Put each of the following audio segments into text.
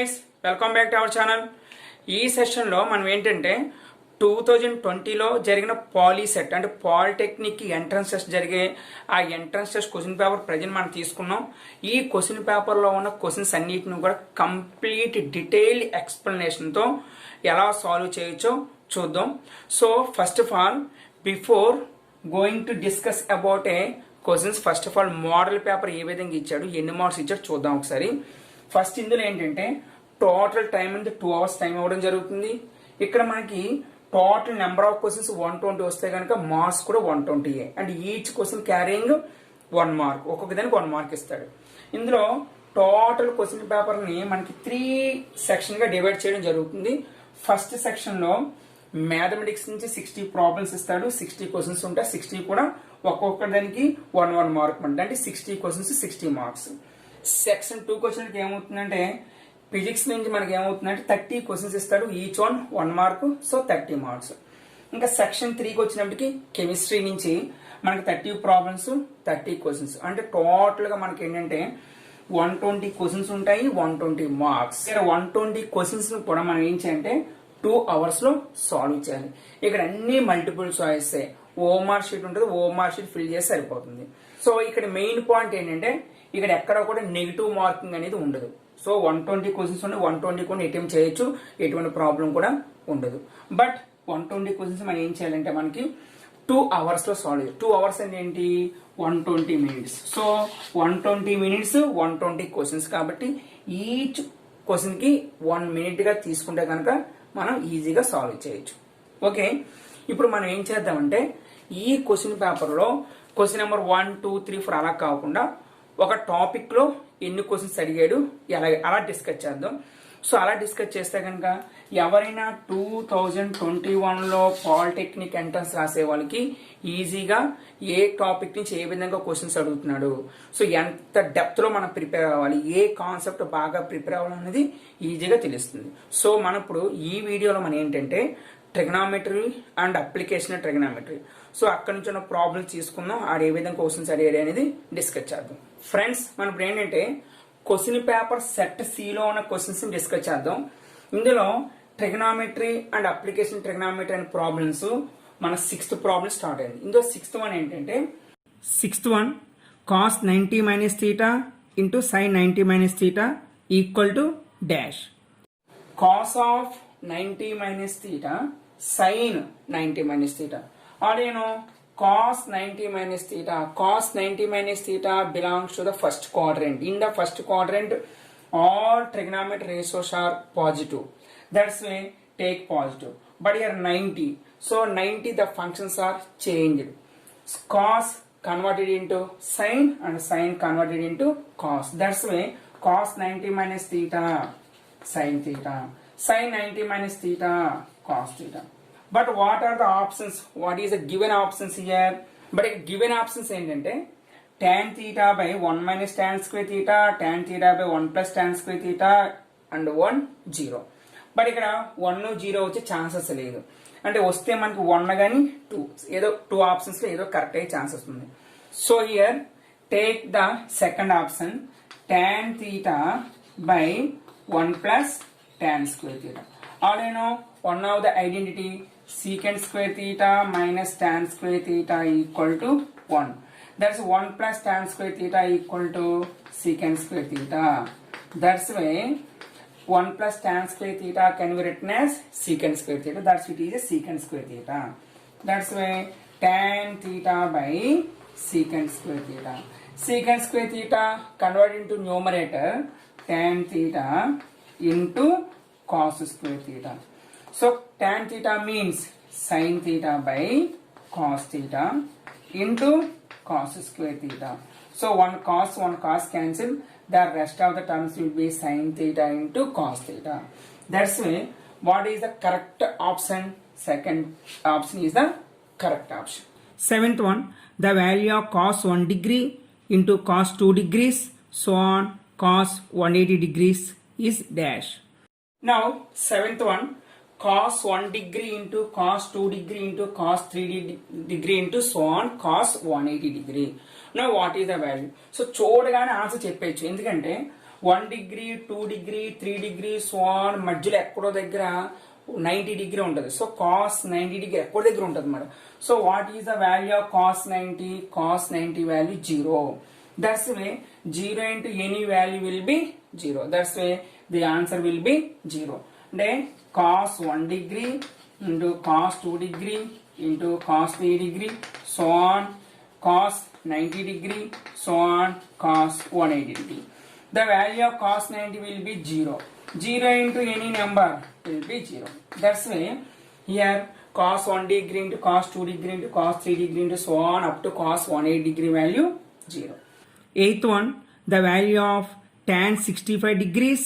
Guys, welcome back to our channel. ఈ సెషన్లో మనం ఏంటంటే 2020లో జరిగిన పాలీ సెట్ అంటే పాలిటెక్నిక్ ఎంట్రన్స్ టెస్ట్ జరిగే ఆ entrance test question paper present మనం తీసుకున్నాం. ఈ క్వశ్చన్ పేపర్లో ఉన్న క్వశ్చన్స్ అన్నిటిని కూడా కంప్లీట్ డీటెయిల్డ్ ఎక్స్ప్లెనేషన్తో ఎలా సాల్వ్ చేయొచ్చో చూద్దాం. So first of all before going to discuss about ఏ questions, first of all model paper ఏ విధంగా ఇచ్చాడు, ఎన్ని మార్క్స్ ఇచ్చాడు చూద్దాం ఒకసారి. ఫస్ట్ ఇందులో ఏంటంటే టోటల్ టైం అంటే 2 hours టైం ఇవ్వడం జరుగుతుంది. ఇక్కడ మనకి టోటల్ నెంబర్ ఆఫ్ క్వశ్చన్స్ 120 వస్తే కనుక మార్క్స్ కూడా 120 and each question carrying 1 mark, ఒక్కొక్క దానికి 1 mark ఇస్తాడు. ఇందులో టోటల్ క్వశ్చన్ పేపర్ ని మనకి 3 సెక్షన్ గా డివైడ్ చేయడం జరుగుతుంది. ఫస్ట్ సెక్షన్ లో మ్యాథమెటిక్స్ నుంచి 60 ప్రాబ్లమ్స్ ఇస్తాడు. 60 క్వశ్చన్స్ ఉంటాయి. 60 కూడా ఒక్కొక్క దానికి 1 mark అంటే 60 క్వశ్చన్స్ 60 marks. సెక్షన్ 2 క్వశ్చన్కి ఏమవుతుందంటే ఫిజిక్స్ నుంచి మనకి ఏమవుతుందంటే 30 క్వశ్చన్స్ ఇస్తాడు. Each 1 mark, so 30 marks. ఇంకా సెక్షన్ 3కి వచ్చినప్పటికి కెమిస్ట్రీ నుంచి మనకి 30 ప్రాబ్లమ్స్ 30 క్వశ్చన్స్ అంటే టోటల్ గా మనకి ఏంటంటే 120 క్వశ్చన్స్ ఉంటాయి, 120 marks. ఇక్కడ 120 క్వశ్చన్స్ కూడా మనం ఏం చేయాలంటే 2 hours లో సాల్వ్ చేయాలి. ఇక్కడ అన్ని మల్టిపుల్ చాయిస్, ఓఎంఆర్ షీట్ ఉంటుంది, ఓఎంఆర్ షీట్ ఫిల్ చేసి సరిపోతుంది. సో ఇక్కడ మెయిన్ పాయింట్ ఏంటంటే ఇక్కడ ఎక్కడ కూడా నెగిటివ్ మార్కింగ్ అనేది ఉండదు. సో 120 క్వశ్చన్స్ ఉండి 120 కూడా అటెంప్ట్ చేయొచ్చు, ఎటువంటి ప్రాబ్లం కూడా ఉండదు. బట్ 120 క్వశ్చన్స్ మనం ఏం చేయాలంటే మనకి 2 hours లో సాల్వ్ చేయాలి. 2 hours అంటే ఏంటి, 120 minutes. సో 120 minutes 120 క్వశ్చన్స్ కాబట్టి ఈచ్ క్వశ్చన్ కి 1 minute గా తీసుకుంటే కనుక మనం ఈజీగా సాల్వ్ చేయొచ్చు. ఓకే, ఇప్పుడు మనం ఏం చేద్దామంటే ఈ క్వశ్చన్ పేపర్ లో క్వశ్చన్ నెంబర్ 1, 2, 3, 4 అలా కాకుండా ఒక టాపిక్ లో ఎన్ని క్వశ్చన్స్ అడిగాడు అలా డిస్కస్ చేద్దాం. సో అలా డిస్కస్ చేస్తే కనుక ఎవరైనా 2021లో పాలిటెక్నిక్ ఎంట్రన్స్ రాసే వాళ్ళకి ఈజీగా ఏ టాపిక్ నుంచి ఏ విధంగా క్వశ్చన్స్ అడుగుతున్నాడు, సో ఎంత డెప్త్ లో మనం ప్రిపేర్ అవ్వాలి, ఏ కాన్సెప్ట్ బాగా ప్రిపేర్ అవ్వాలనేది ఈజీగా తెలుస్తుంది. సో మనం ఇప్పుడు ఈ వీడియోలో మనం ఏంటంటే trigonometry and application trigonometry, so అక్కడ నుంచి ఉన్న ప్రాబ్లమ్స్ తీసుకుందాం, ఆడ ఏ విధంగా క్వశ్చన్స్ అడిగాడు అనేది డిస్కస్ చేద్దాం. ఫ్రెండ్స్, మనం ఇప్పుడు ఏంటంటే క్వశ్చన్ పేపర్ సెట్ సిలో ఉన్న క్వశ్చన్స్ డిస్కస్ చేద్దాం. ఇందులో ట్రిగనామెట్రీ అండ్ అప్లికేషన్ ట్రిగనామెట్రీ అనే ప్రాబ్లమ్స్ మన 6th ప్రాబ్లం స్టార్ట్ అయింది. ఇందులో 6th one ఏంటంటే 6th one cos 90 minus theta into sin 90 minus theta equal to dash. Cos of 90 minus theta, sin 90 minus theta. Or you know, cos 90 minus theta. Cos 90 minus theta belongs to the first quadrant. In the first quadrant, all trigonometric ratios are positive. That's why take positive. But here 90. So 90 the functions are changed. Cos converted into sin and sin converted into cos. That's why cos 90 minus theta, sin theta. Sin 90 minus theta, cos theta. But what are the options? What is the given options here? But given options ఏంటంటే tan theta by 1 minus tan square theta, tan theta by 1 plus tan square theta and 1 0. But ఇక్కడ 1 0 వచ్చే chances లేదు. అంటే వస్తే మనకి 1 కానీ 2 ఏదో 2 options లో ఏదో కరెక్ట్ అయ్యే ఛాన్సెస్ ఉంది. So here take the second option, tan theta by 1 plus tan square theta. Or you know, one of the identity, secant square theta minus tan square theta equal to 1. That's 1 plus tan square theta equal to secant square theta. That's why 1 plus tan square theta can be written as secant square theta. That's it is a secant square theta. That's why tan theta by secant square theta. Secant square theta convert into numerator, tan theta into cos square theta. So tan theta means sin theta by cos theta into cos square theta. So one cos cancel. The rest of the terms will be sin theta into cos theta. That's why what is the correct option? Second option is the correct option. 7th one, the value of cos 1 degree into cos 2 degrees, so on cos 180 degrees is dash. Now 7th one, cos 1 degree into cos 2 degree into cos 3 degree into so on cos 180 degree. Now what is the value? So చూడగానే answer చెప్పేయచ్చు, ఎందుకంటే 1 degree 2 degree 3 degree so on మధ్యలో ఎక్కడో దగ్గర 90 degree ఉంటుంది. So cos 90 degree ఎక్కడో దగ్గర ఉంటుంది అన్నమాట. So what is the value of cos 90? Cos 90 value 0. That's way 0 into any value will be 0. That's way the answer will be 0. Then cos 1 degree into cos 2 degree into cos 3 degree so on cos 90 degree so on cos 180 degree. The value of cos 90 will be 0. 0 into any number will be 0. That's way here cos 1 degree into cos 2 degree into cos 3 degree into so on up to cos 180 degree value 0. Eighth one, the value of tan 65 degrees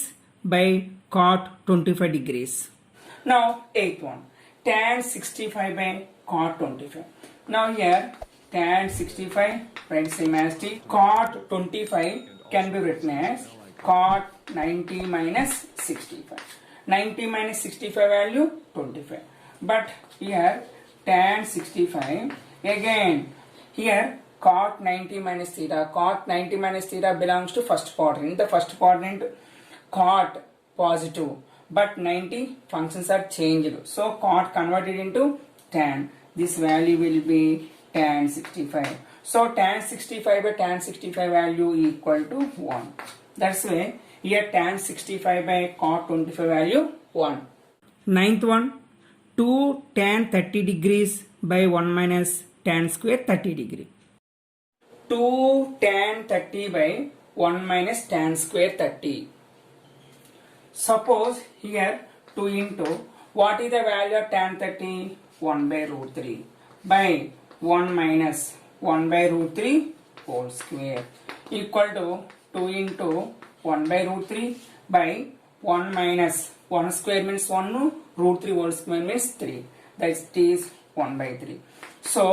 by cot 25 degrees. Now eighth one, tan 65 by cot 25. Now here tan 65 right same as t, cot 25 can be written as cot 90 minus 65. 90 minus 65 value 25. But here tan 65 again here cot 90 minus theta. Cot 90 minus theta belongs to first quadrant. In the first quadrant cot positive but 90 functions are changed. So cot converted into tan. This value will be tan 65. So tan 65 by tan 65 value equal to 1. That's why here tan 65 by cot 25 value 1. Ninth one, 2 tan 30 degrees by 1 minus tan square 30 degree. 2 tan 30 by 1 minus tan square 30. Suppose here 2 into what is the value of tan 30? 1 by root 3 by 1 minus 1 by root 3 whole square equal to 2 into 1 by root 3 by 1 minus 1 square means 1 root 3 whole square means 3. That is 1 by 3. So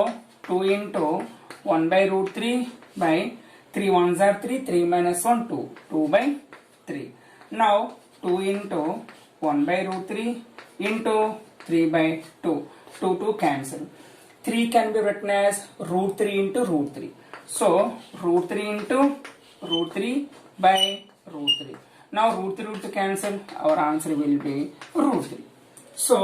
2 into 1 by root 3 by 3 ones are 3, 3 minus 1 2, 2 by 3. Now 2 into 1 by root 3 into 3 by 2, 2 cancel. 3 can be written as root 3 into root 3. So root 3 into root 3 by root 3. Now root 3 cancel, our answer will be root 3. So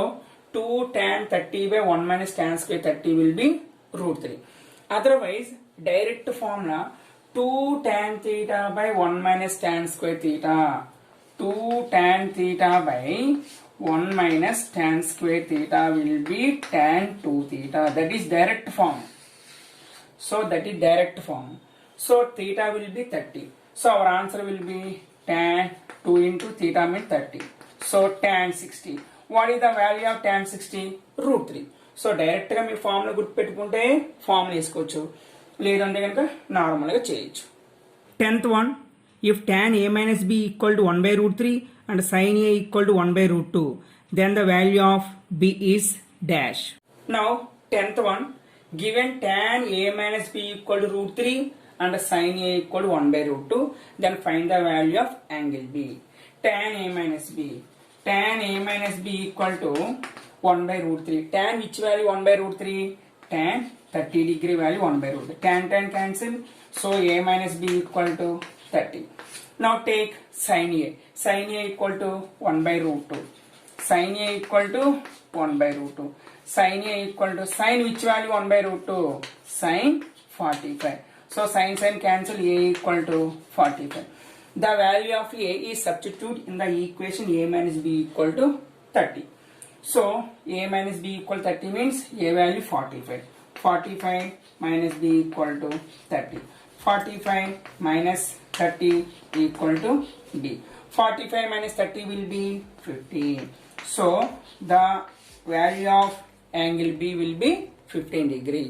2 tan 30 by 1 minus tan square 30 will be root 3. Otherwise direct formula 2 tan theta by 1 minus tan square theta. 2 tan theta by 1 minus tan square theta will be tan 2 theta. That is direct form. So that is direct form. So theta will be 30. So our answer will be tan 2 into theta means 30. So tan 60. What is the value of tan 60? Root 3. So direct గా మీ formula గుర్తుపెట్టుకుంటే formula వేసుకోవచ్చు, లేదంటే కనుక నార్మల్గా చేయొచ్చు. 10th one, if tan a minus b equal to 1 by root 3 and sin a equal to 1 by root 2, then the value of b is dash. Now 10th one, given tan a minus b equal to root 3 and sin a equal to 1 by root 2, then find the value of angle b. Tan a minus b. Tan a minus b equal to 1 by root 3. Tan which value 1 by root 3? Tan 30 degree value 1 by root 3. Tan cancel. So a minus b equal to 30. Now take sin a. Sin a equal to 1 by root 2. Sin a equal to 1 by root 2. Sin a equal to sin which value 1 by root 2? Sin 45. So sin cancel, a equal to 45. The value of a is substituted in the equation a minus b equal to 30. So a minus b equal 30 means a value 45. 45 minus b equal to 30. 45 minus 30 equal to b. 45 minus 30 will be 15. So the value of angle b will be 15 degree.